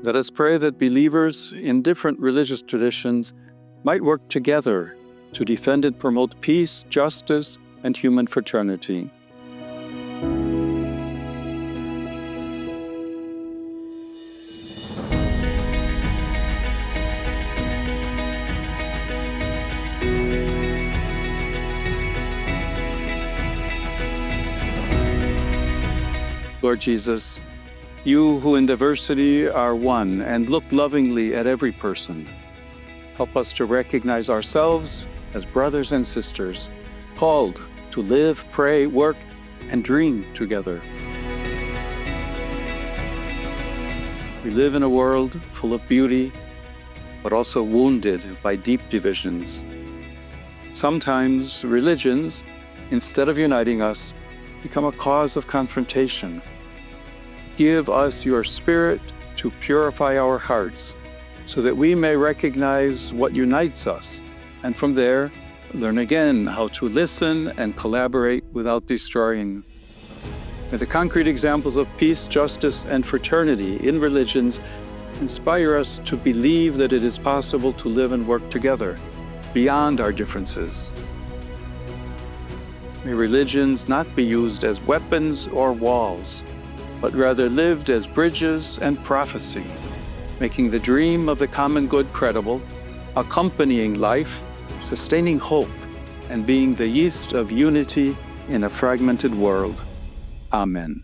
Let us pray that believers in different religious traditions might work together to defend and promote peace, justice, and human fraternity. Lord Jesus, you who in diversity are one and look lovingly at every person, help us to recognize ourselves as brothers and sisters, called to live, pray, work, and dream together. We live in a world full of beauty, but also wounded by deep divisions. Sometimes religions, instead of uniting us, become a cause of confrontation. Give us your Spirit to purify our hearts, so that we may recognize what unites us, and from there, learn again how to listen and collaborate without destroying. May the concrete examples of peace, justice, and fraternity in religions inspire us to believe that it is possible to live and work together, beyond our differences. May religions not be used as weapons or walls, but rather lived as bridges and prophecy, making the dream of the common good credible, accompanying life, sustaining hope, and being the yeast of unity in a fragmented world. Amen.